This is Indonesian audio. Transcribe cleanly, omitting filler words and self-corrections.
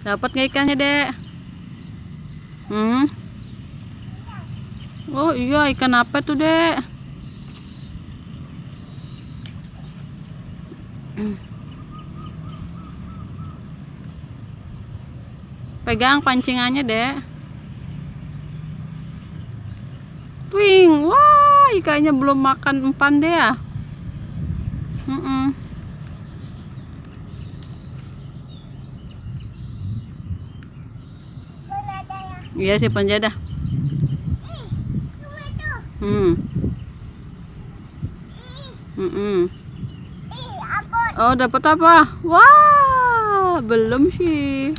Dapat nggak ikannya, Dek? Oh iya, ikan apa tuh, Dek? Pegang pancingannya, Dek. Twing, wah, ikannya belum makan umpan, Dek ya. Iya sih penjadah. Oh, dapat apa? Wah, belum sih.